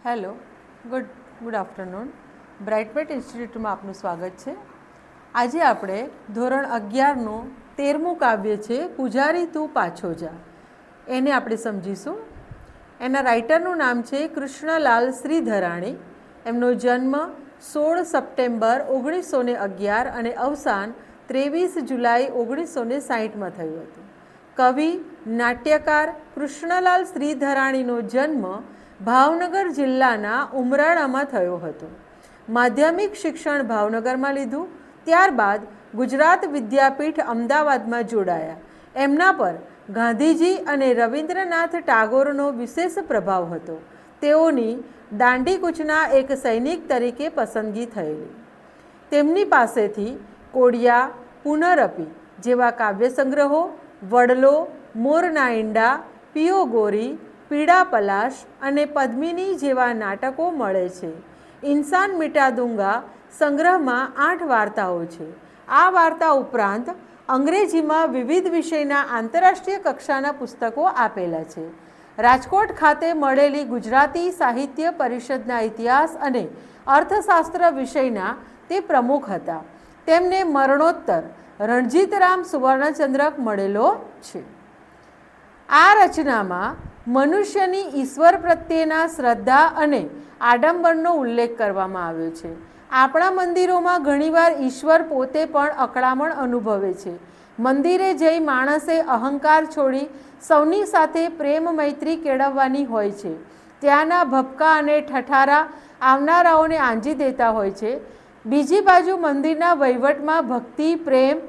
Hello, good afternoon. Brightmate ઇન્સ્ટિટ્યૂટમાં આપનું સ્વાગત છે. આજે આપણે ધોરણ 11નું 13મું કાવ્ય છે પૂજારી તું પાછો જા, એને આપણે સમજીશું. એના રાઇટરનું નામ છે કૃષ્ણલાલ શ્રીધરાણી. એમનો જન્મ 16 સપ્ટેમ્બર 1911 અને અવસાન 23 જુલાઈ 1960માં થયું હતું. કવિ નાટ્યકાર કૃષ્ણલાલ શ્રીધરાણીનો જન્મ ભાવનગર જિલ્લાના ઉમરાળામાં થયો હતો. માધ્યમિક શિક્ષણ ભાવનગરમાં લીધું. ત્યારબાદ ગુજરાત વિદ્યાપીઠ અમદાવાદમાં જોડાયા. એમના પર ગાંધીજી અને રવિન્દ્રનાથ ટાગોરનો વિશેષ પ્રભાવ હતો. તેઓની દાંડીકૂચના એક સૈનિક તરીકે પસંદગી થયેલી. તેમની પાસેથી કોડિયા, પુનરપી જેવા કાવ્ય સંગ્રહો, વડલો, મોરના ઈંડા, પિયો ગોરી, પીડા પલાશ અને પદ્મિની જેવા નાટકો મળે છે. ઇન્સાન મિટા દુંગા સંગ્રહમાં 8 વાર્તાઓ છે. આ વાર્તા ઉપરાંત અંગ્રેજીમાં વિવિધ વિષયના આંતરરાષ્ટ્રીય કક્ષાના પુસ્તકો આપેલા છે. રાજકોટ ખાતે મળેલી ગુજરાતી સાહિત્ય પરિષદના ઇતિહાસ અને અર્થશાસ્ત્ર વિષયના તે પ્રમુખ હતા. તેમને મરણોત્તર રણજીતરામ સુવર્ણચંદ્રક મળેલો છે. આ રચનામાં મનુષ્યની ઈશ્વર પ્રત્યેના શ્રદ્ધા અને આડંબરનો ઉલ્લેખ કરવામાં આવ્યો છે. આપણા મંદિરોમાં ઘણીવાર ઈશ્વર પોતે પણ અકળામણ અનુભવે છે. મંદિરે જઈ માણસે અહંકાર છોડી સૌની સાથે પ્રેમ મૈત્રી કેળવવાની હોય છે. ત્યાંના ભપકા અને ઠઠારા આવનારાઓને આંજી દેતા હોય છે. બીજી બાજુ મંદિરના વહીવટમાં ભક્તિ, પ્રેમ,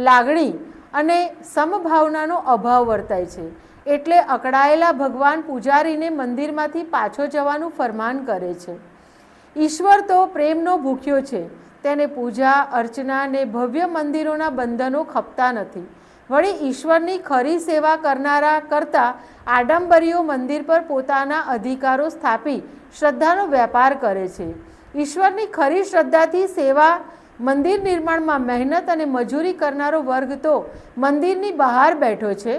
લાગણી અને સમભાવનાનો અભાવ વર્તાય છે. એટલે અકળાયેલા ભગવાન પૂજારીને મંદિરમાંથી પાછો જવાનું ફરમાન કરે છે. ઈશ્વર તો પ્રેમનો ભૂખ્યો છે. તેને પૂજા અર્ચના ને ભવ્ય મંદિરોના બંધનો ખપતા નથી. વળી ઈશ્વરની ખરી સેવા કરનારા કરતાં આડંબરીઓ મંદિર પર પોતાના અધિકારો સ્થાપી શ્રદ્ધાનો વેપાર કરે છે. ઈશ્વરની ખરી શ્રદ્ધાથી સેવા મંદિર નિર્માણમાં મહેનત અને મજૂરી કરનારો વર્ગ તો મંદિરની બહાર બેઠો છે.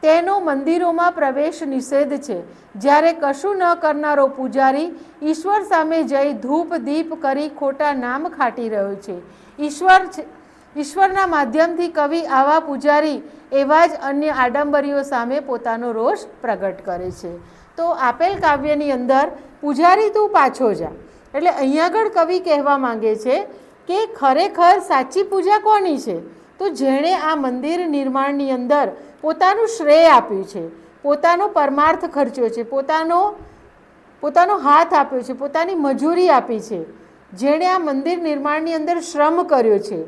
તેનો મંદિરોમાં પ્રવેશ નિષેધ છે. જ્યારે કશું ન કરનારો પૂજારી ઈશ્વર સામે જઈ ધૂપ દીપ કરી ખોટા નામ ખાટી રહ્યો છે. ઈશ્વરના માધ્યમથી કવિ આવા પૂજારી એવા જ અન્ય આડંબરીઓ સામે પોતાનો રોષ પ્રગટ કરે છે. તો આપેલ કાવ્યની અંદર પૂજારી તું પાછો જા, એટલે અહીંયા આગળ કવિ કહેવા માંગે છે કે ખરેખર સાચી પૂજા કોની છે? તો જેણે આ મંદિર નિર્માણની અંદર પોતાનું શ્રેય આપ્યું છે, પોતાનો પરમાર્થ ખર્ચ્યો છે, પોતાનો હાથ આપ્યો છે, પોતાની મજૂરી આપી છે, જેણે આ મંદિર નિર્માણની અંદર શ્રમ કર્યો છે,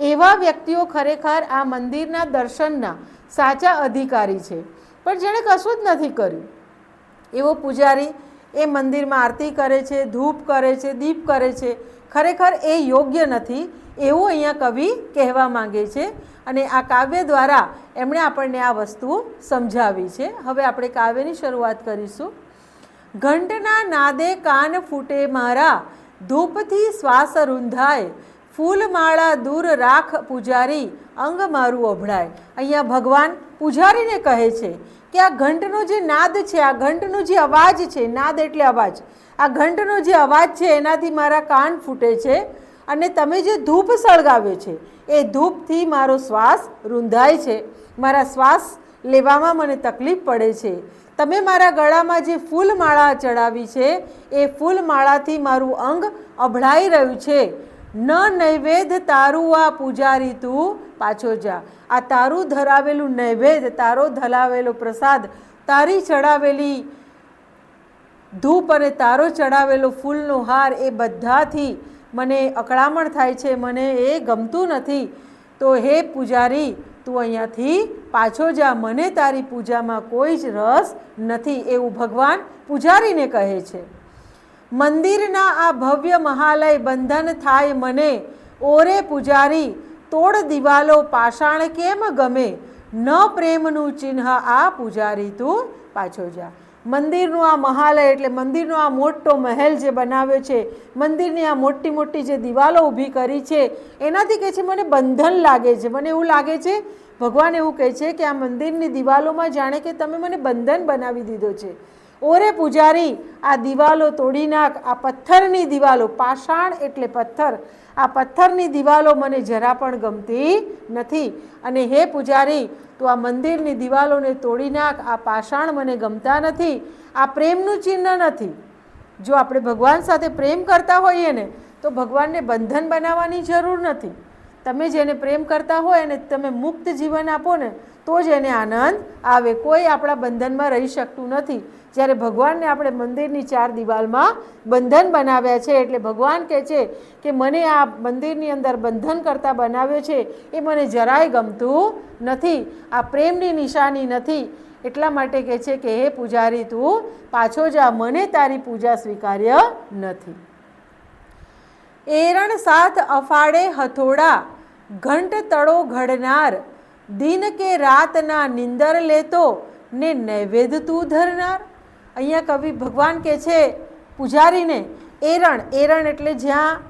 એવા વ્યક્તિઓ ખરેખર આ મંદિરના દર્શનના સાચા અધિકારી છે. પણ જેણે કશું જ નથી કર્યું એવો પૂજારી એ મંદિરમાં આરતી કરે છે, ધૂપ કરે છે, દીપ કરે છે, ખરેખર એ યોગ્ય નથી એવું અહીંયા કવિ કહેવા માંગે છે. અને આ કાવ્ય દ્વારા એમણે આપણને આ વસ્તુ સમજાવી છે. હવે આપણે કાવ્યની શરૂઆત કરીશું. ઘંટના નાદે કાન ફૂટે મારા, ધૂપથી શ્વાસ રૂંધાય, ફૂલમાળા દૂર રાખ પૂજારી, અંગ મારું અભળાય. અહીંયા ભગવાન પૂજારીને કહે છે કે આ ઘંટનો જે નાદ છે, આ ઘંટનો જે અવાજ છે, નાદ એટલે અવાજ, આ ઘંટનો જે અવાજ છે એનાથી મારા કાન ફૂટે છે. અને તમે જે ધૂપ સળગાવ્યો છે એ ધૂપથી મારો શ્વાસ રૂંધાય છે, મારા શ્વાસ લેવામાં મને તકલીફ પડે છે. તમે મારા ગળામાં જે ફૂલમાળા ચડાવી છે એ ફૂલમાળાથી મારું અંગ અભળાઈ રહ્યું છે. ન નૈવેદ્ય તારું આ પૂજારી તું પાછો જા. આ તારું ધરાવેલું નૈવેદ્ય, તારો ધરાવેલો પ્રસાદ, તારી ચડાવેલી ધૂપ અને તારો ચડાવેલો ફૂલનો હાર એ બધાથી મને અકળામણ થાય છે, મને એ ગમતું નથી. તો હે પૂજારી તું અહીંયાથી પાછો જા, મને તારી પૂજામાં કોઈ જ રસ નથી, એવું ભગવાન પૂજારીને કહે છે. મંદિરના આ ભવ્ય મહાલય બંધન થાય મને, ઓરે પૂજારી તોડ દિવાલો પાષાણ કેમ ગમે, ન પ્રેમનું ચિહ્ન આ પૂજારી તું પાછો જા. મંદિરનું આ મહાલય એટલે મંદિરનો આ મોટો મહેલ જે બનાવ્યો છે, મંદિરની આ મોટી મોટી જે દિવાલો ઊભી કરી છે એનાથી કહે છે મને બંધન લાગે છે. મને એવું લાગે છે, ભગવાન એવું કહે છે કે આ મંદિરની દિવાલોમાં જાણે કે તમે મને બંધન બનાવી દીધો છે. ઓરે પૂજારી, આ દિવાલો તોડી નાખ, આ પથ્થરની દિવાલો, પાષાણ એટલે પથ્થર, આ પથ્થરની દિવાલો મને જરા પણ ગમતી નથી. અને હે પૂજારી, તું આ મંદિરની દિવાલોને તોડી નાખ, આ પાષાણ મને ગમતા નથી. આ પ્રેમનું ચિહ્ન નથી. જો આપણે ભગવાન સાથે પ્રેમ કરતા હોઈએ ને તો ભગવાનને બંધન બનાવવાની જરૂર નથી. તમે જેને પ્રેમ કરતા હોય અને તમે મુક્ત જીવન આપો ને તો જ એને આનંદ આવે. કોઈ આપણા બંધનમાં રહી શકતું નથી. જ્યારે ભગવાનને આપણે મંદિરની 4 દિવાલમાં બંધન બનાવ્યા છે, એટલે ભગવાન કહે છે કે મને આ મંદિરની અંદર બંધન કરતા બનાવ્યો છે એ મને જરાય ગમતું નથી. આ પ્રેમની નિશાની નથી. એટલા માટે કહે છે કે હે પૂજારી, તું પાછો જા, મને તારી પૂજા સ્વીકાર્ય નથી. એરણ સાથ અફાડે હથોડા, ઘંટ તળો ઘડનાર, દિન કે રાતના નિંદર લેતો ને નૈવેદ્ય તું ધરનાર. અહીંયા કવિ ભગવાન કહે છે પૂજારીને, એરણ, એરણ એટલે જ્યાં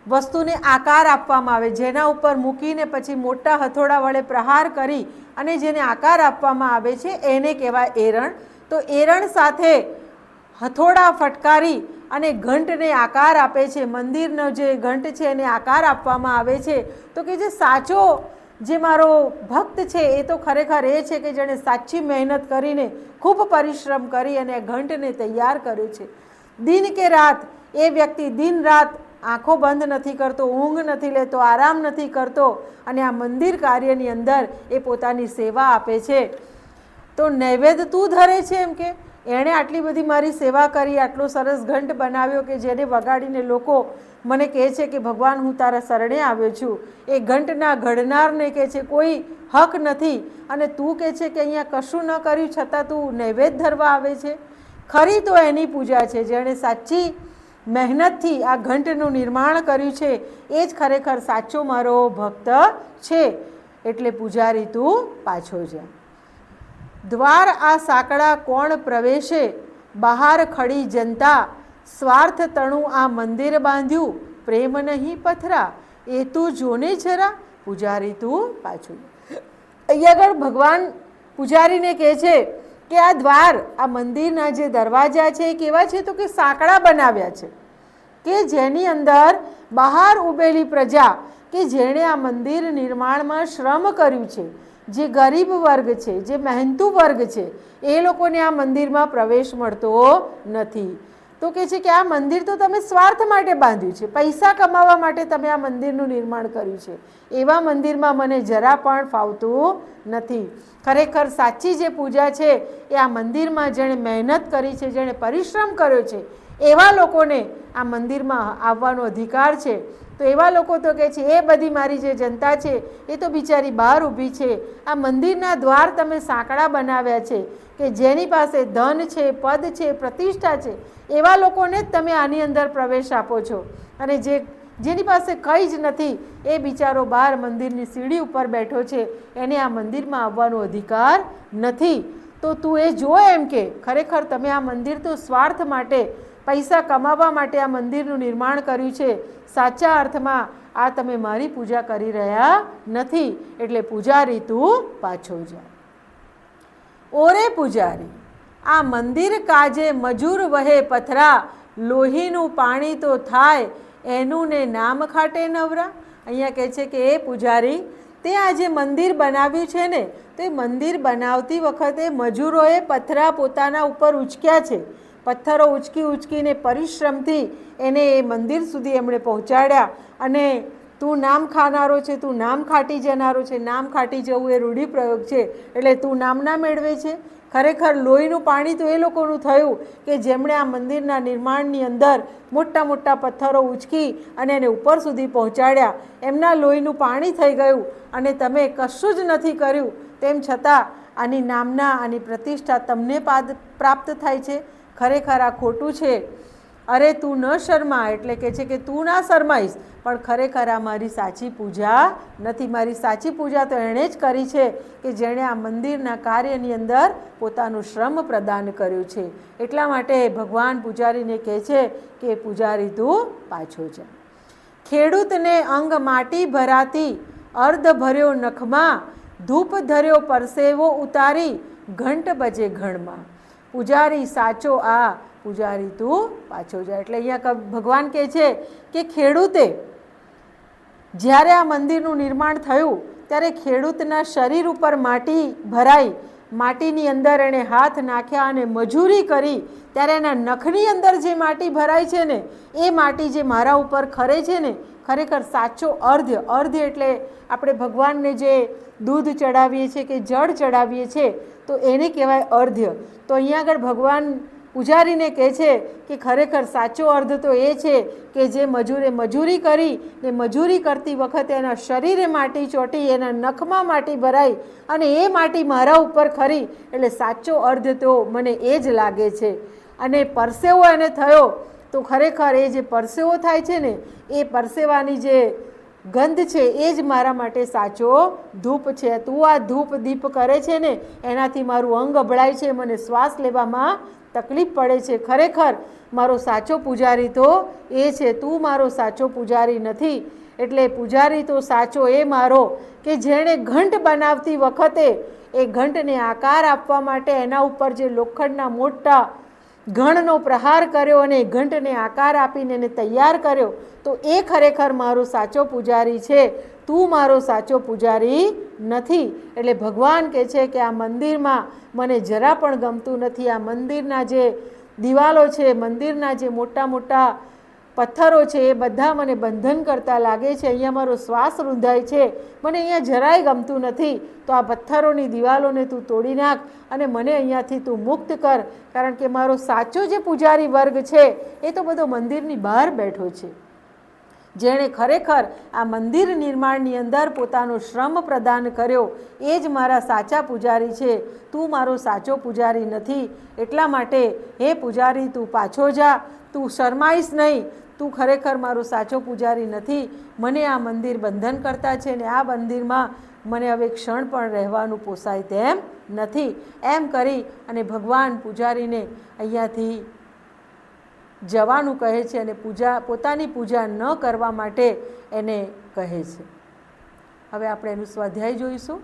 વસ્તુને આકાર આપવામાં આવે, જેના ઉપર મૂકીને પછી મોટા હથોડા વડે પ્રહાર કરી અને જેને આકાર આપવામાં આવે છે એને કહેવાય એરણ. તો એરણ સાથે હથોડા ફટકારી અને ઘંટને આકાર આપે છે. મંદિરનો જે ઘંટ છે એને આકાર આપવામાં આવે છે. તો કે જે સાચો જે મારો ભક્ત છે એ તો ખરેખર એ છે કે જેણે સાચી મહેનત કરીને ખૂબ પરિશ્રમ કરી અને આ ઘંટને તૈયાર કર્યો છે. દિન કે રાત, એ વ્યક્તિ દિન રાત આંખો બંધ નથી કરતો, ઊંઘ નથી લેતો, આરામ નથી કરતો અને આ મંદિર કાર્યની અંદર એ પોતાની સેવા આપે છે. તો નૈવેદ્ય તું ધરે છે, એમ કે એણે આટલી બધી મારી સેવા કરી, આટલો સરસ ઘંટ બનાવ્યો કે જેને વગાડીને લોકો મને કહે છે કે ભગવાન હું તારા શરણે આવ્યો છું. એ ઘંટના ઘડનારને કહે છે કોઈ હક નથી અને તું કહે છે કે અહીંયા કશું ન કર્યું છતાં તું નૈવેદ્ય ધરવા આવે છે. ખરી તો એની પૂજા છે જેણે સાચી મહેનતથી આ ઘંટનું નિર્માણ કર્યું છે, એ જ ખરેખર સાચો મારો ભક્ત છે. એટલે પૂજારી તું પાછો જા. દ્વાર આ સાંકડા કોણ પ્રવેશે, બહાર ખડી જનતા, સ્વાર્થ તણું આ મંદિર બાંધ્યું, પ્રેમ નહીં પથરા, એ તું જોને જરા, પૂજારી તું પાછું. અહીંયા આગળ ભગવાન પૂજારીને કહે છે કે આ દ્વાર, આ મંદિરના જે દરવાજા છે એ કેવા છે તો કે સાંકડા બનાવ્યા છે કે જેની અંદર બહાર ઉભેલી પ્રજા કે જેણે આ મંદિર નિર્માણમાં શ્રમ કર્યું છે, જે ગરીબ વર્ગ છે, જે મહેનતુ વર્ગ છે, એ લોકોને આ મંદિરમાં પ્રવેશ મળતો નથી. તો કહે છે કે આ મંદિર તો તમે સ્વાર્થ માટે બાંધ્યું છે, પૈસા કમાવા માટે તમે આ મંદિરનું નિર્માણ કર્યું છે. એવા મંદિરમાં મને જરા પણ ફાવતું નથી. ખરેખર સાચી જે પૂજા છે એ આ મંદિરમાં જેણે મહેનત કરી છે, જેણે પરિશ્રમ કર્યો છે, એવા લોકોને આ મંદિરમાં આવવાનો અધિકાર છે. તો એવા લોકો તો કહે છે એ બધી મારી જે જનતા છે એ તો બિચારી બહાર ઊભી છે. આ મંદિરના દ્વાર તમે સાંકડા બનાવ્યા છે કે જેની પાસે ધન છે, પદ છે, પ્રતિષ્ઠા છે, એવા લોકોને જ તમે આની અંદર પ્રવેશ આપો છો અને જેની પાસે કંઈ જ નથી એ બિચારો બહાર મંદિરની સીડી ઉપર બેઠો છે, એને આ મંદિરમાં આવવાનો અધિકાર નથી. તો તું એ જો એમ કે ખરેખર તમે આ મંદિર તો સ્વાર્થ માટે, પૈસા કમાવા માટે આ મંદિરનું નિર્માણ કર્યું છે. સાચા અર્થમાં આ તમે મારી પૂજા કરી રહ્યા નથી. એટલે પૂજારી તું પાછો જા. ઓરે પૂજારી, આ મંદિર કાજે મજૂર વહે પથરા, લોહીનું પાણી તો થાય એનું ને નામ ખાટે નવરા. અહીંયા કહે છે કે એ પૂજારી, તે આ જે મંદિર બનાવ્યું છે ને તો એ મંદિર બનાવતી વખતે મજૂરોએ પથરા પોતાના ઉપર ઉચક્યા છે. પથ્થરો ઉચકી ઉચકીને પરિશ્રમથી એને એ મંદિર સુધી એમણે પહોંચાડ્યા. અને તું નામ ખાનારો છે, તું નામ ખાટી જનારો છે. નામ ખાટી જવું એ રૂઢિપ્રયોગ છે, એટલે તું નામના મેળવે છે. ખરેખર લોહીનું પાણી તો એ લોકોનું થયું કે જેમણે આ મંદિરના નિર્માણની અંદર મોટા મોટા પથ્થરો ઉચકી અને એને ઉપર સુધી પહોંચાડ્યા. એમના લોહીનું પાણી થઈ ગયું અને તમે કશું જ નથી કર્યું, તેમ છતાં આની નામના, આની પ્રતિષ્ઠા તમને પ્રાપ્ત થાય છે. ખરેખર આ ખોટું છે. અરે તું ન શરમા, એટલે કે છે કે તું ના શરમાઈશ, પણ ખરેખર આ મારી સાચી પૂજા નથી. મારી સાચી પૂજા તો એણે જ કરી છે કે જેણે આ મંદિરના કાર્યની અંદર પોતાનું શ્રમ પ્રદાન કર્યું છે. એટલા માટે ભગવાન પૂજારીને કહે છે કે પૂજારી તું પાછો જા. ખેડૂતને અંગ માટી ભરાતી, અર્ધ ભર્યો નખમાં, ધૂપ ધર્યો પરસેવો ઉતારી, ઘંટ બજે ઘણમાં. પૂજારી સાચો આ, પૂજારી તું પાછો જા. એટલે અહીંયા ભગવાન કહે છે કે ખેડૂતે જ્યારે આ મંદિરનું નિર્માણ થયું ત્યારે ખેડૂતના શરીર ઉપર માટી ભરાઈ, માટીની અંદર એણે હાથ નાખ્યા અને મજૂરી કરી ત્યારે એના નખની અંદર જે માટી ભરાય છે ને એ માટી જે મારા ઉપર ખરે છે ને, ખરેખર સાચો અર્ધ્ય. અર્ધ્ય એટલે આપણે ભગવાનને જે દૂધ ચડાવીએ છીએ કે જળ ચડાવીએ છીએ તો એને કહેવાય અર્ધ્ય. તો અહીંયા આગળ ભગવાન પૂજારીને કહે છે કે ખરેખર સાચો અર્ધ તો એ છે કે જે મજૂરે મજૂરી કરી ને મજૂરી કરતી વખતે એના શરીરે માટી ચોંટી, એના નખમાં માટી ભરાઈ અને એ માટી મારા ઉપર ખરી, એટલે સાચો અર્ધ તો મને એ જ લાગે છે. અને પરસેવો એને થયો તો ખરેખર એ જે પરસેવો થાય છે ને એ પરસેવાની જે ગંધ છે એ જ મારા માટે સાચો ધૂપ છે. તું આ ધૂપ દીપ કરે છે ને એનાથી મારું અંગ અભળાય છે, મને શ્વાસ લેવામાં તકલીફ પડે છે. ખરેખર મારો સાચો પૂજારી તો એ છે, તું મારો સાચો પૂજારી નથી. એટલે પૂજારી તો સાચો એ મારો કે જેણે ઘંટ બનાવતી વખતે એ ઘંટને આકાર આપવા માટે એના ઉપર જે લોખંડના મોટા ઘણનો પ્રહાર કર્યો અને ઘંટને આકાર આપીને એને તૈયાર કર્યો, તો એ ખરેખર મારો સાચો પૂજારી છે. તું મારો સાચો પૂજારી નથી. એટલે ભગવાન કહે છે કે આ મંદિરમાં મને જરા પણ ગમતું નથી. આ મંદિરના જે દિવાલો છે, મંદિરના જે મોટા મોટા પથ્થરો છે એ બધા મને બંધન કરતા લાગે છે. અહીંયા મારો શ્વાસ રૂંધાય છે, મને અહીંયા જરાય ગમતું નથી. તો આ પથ્થરોની દિવાલોને તું તોડી નાખ અને મને અહીંયાથી તું મુક્ત કર. કારણ કે મારો સાચો જે પૂજારી વર્ગ છે એ તો બધો મંદિરની બહાર બેઠો છે, જેણે ખરેખર આ મંદિર નિર્માણની અંદર પોતાનો શ્રમ પ્રદાન કર્યો એ જ મારા સાચા પૂજારી છે. તું મારો સાચો પૂજારી નથી. એટલા માટે હે પૂજારી તું પાછો જા, તું શરમાઈશ નહીં. તું ખરેખર મારો સાચો પૂજારી નથી. મને આ મંદિર બંધન કરતા છે ને આ મંદિરમાં મને હવે ક્ષણ પણ રહેવાનું પોસાય તેમ નથી. એમ કરી અને ભગવાન પૂજારીને અહીંયાથી જવાનું કહે છે અને પોતાની પૂજા ન કરવા માટે એને કહે છે. હવે આપણે એનું સ્વાધ્યાય જોઈશું.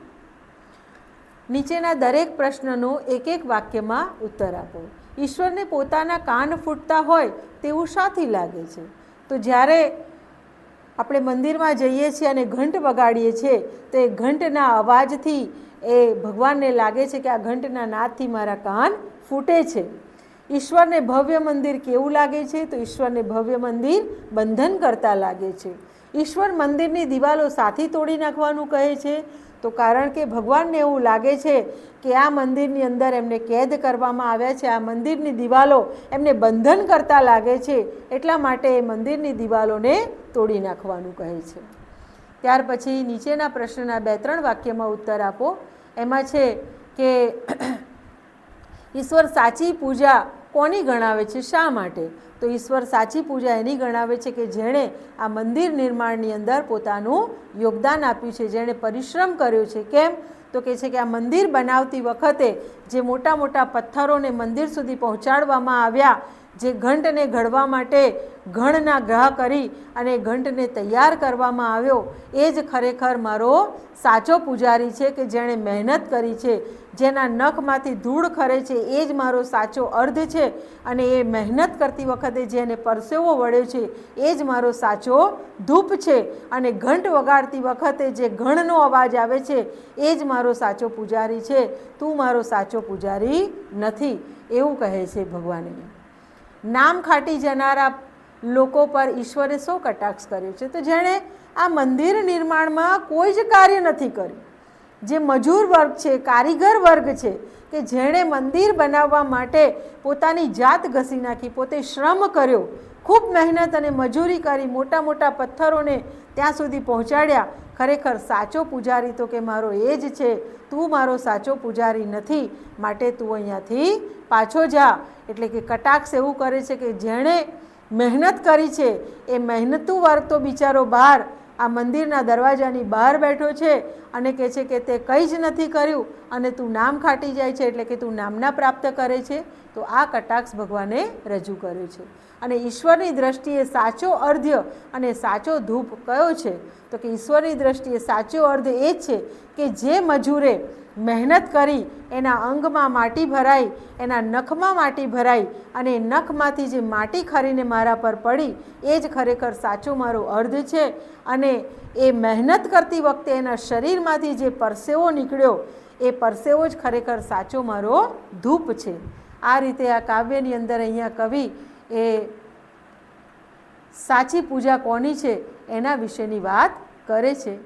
નીચેના દરેક પ્રશ્નનો એક એક વાક્યમાં ઉત્તર આપો. ઈશ્વરને પોતાના કાન ફૂટતા હોય તેવું શાથી લાગે છે? તો જ્યારે આપણે મંદિરમાં જઈએ છીએ અને ઘંટ વગાડીએ છીએ તો એ ઘંટના અવાજથી એ ભગવાનને લાગે છે કે આ ઘંટના નાદથી મારા કાન ફૂટે છે. ઈશ્વરને ભવ્ય મંદિર કેવું લાગે છે? તો ઈશ્વરને ભવ્ય મંદિર બંધન કરતા લાગે છે. ઈશ્વર મંદિરની દિવાલો સાથી તોડી નાખવાનું કહે છે તો કારણ કે ભગવાનને એવું લાગે છે કે આ મંદિરની અંદર એમને કેદ કરવામાં આવ્યા છે, આ મંદિરની દિવાલો એમને બંધન કરતા લાગે છે, એટલા માટે એ મંદિરની દિવાલોને તોડી નાખવાનું કહે છે. ત્યાર પછી નીચેના પ્રશ્નના 2-3 વાક્યમાં ઉત્તર આપો. એમાં છે કે ઈશ્વર સાચી પૂજા કોની ગણાવે છે, શા માટે? તો ઈશ્વર સાચી પૂજા એની ગણાવે છે કે જેણે આ મંદિર નિર્માણની અંદર પોતાનું યોગદાન આપ્યું છે, જેણે પરિશ્રમ કર્યો છે. કેમ? તો કહે છે કે આ મંદિર બનાવતી વખતે જે મોટા મોટા પથ્થરોને મંદિર સુધી પહોંચાડવામાં આવ્યા, જે ઘંટને ઘડવા માટે ઘણના ગ્રહ કરી અને ઘંટને તૈયાર કરવામાં આવ્યો, એ જ ખરેખર મારો સાચો પૂજારી છે કે જેણે મહેનત કરી છે, જેના નખમાંથી ધૂળ ખરે છે એ જ મારો સાચો અર્ધ છે. અને એ મહેનત કરતી વખતે જેને પરસેવો વળ્યો છે એ જ મારો સાચો ધૂપ છે. અને ઘંટ વગાડતી વખતે જે ઘણનો અવાજ આવે છે એ જ મારો સાચો પૂજારી છે. તું મારો સાચો પૂજારી નથી, એવું કહે છે ભગવાને. નામ ખાટી જનારા લોકો પર ઈશ્વરે શો કટાક્ષ કર્યો છે? તો જેણે આ મંદિર નિર્માણમાં કોઈ જ કાર્ય નથી કર્યું, જે મજૂર વર્ગ છે, કારીગર વર્ગ છે, કે જેણે મંદિર બનાવવા માટે પોતાની જાત ઘસી નાખી, પોતે શ્રમ કર્યો, ખૂબ મહેનત અને મજૂરી કરી, મોટા મોટા પથ્થરોને ત્યાં સુધી પહોંચાડ્યા. ખરેખર સાચો પૂજારી તો કે મારો એ જ છે. તું મારો સાચો પૂજારી નથી, માટે તું અહીંયાથી પાછો જા. એટલે કે કટાક્ષ એવું કરે છે કે જેણે મહેનત કરી છે એ મહેનતુ વર્ગ તો બિચારો બહાર આ મંદિરના દરવાજાની બહાર બેઠો છે અને કહે છે કે તે કંઈ જ નથી કર્યું અને તું નામ ખાટી જાય છે, એટલે કે તું નામના પ્રાપ્ત કરે છે. તો આ કટાક્ષ ભગવાને રજૂ કર્યો છે. અને ઈશ્વરની દ્રષ્ટિએ સાચો અર્ધ્ય અને સાચો ધૂપ કયો છે? તો કે ઈશ્વરની દ્રષ્ટિએ સાચો અર્ધ એ જ છે કે જે મજૂરે મહેનત કરી એના અંગમાં માટી ભરાઈ, એના નખમાં માટી ભરાઈ અને નખમાંથી જે માટી ખરીને મારા પર પડી એ જ ખરેખર સાચો મારો અર્ધ છે. અને એ મહેનત કરતી વખતે એના શરીરમાંથી જે પરસેવો નીકળ્યો એ પરસેવો જ ખરેખર સાચો મારો ધૂપ છે. આ રીતે આ કાવ્યની અંદર અહીંયા કવિ એ સાચી પૂજા કોની છે એના વિશેની વાત કરે છે.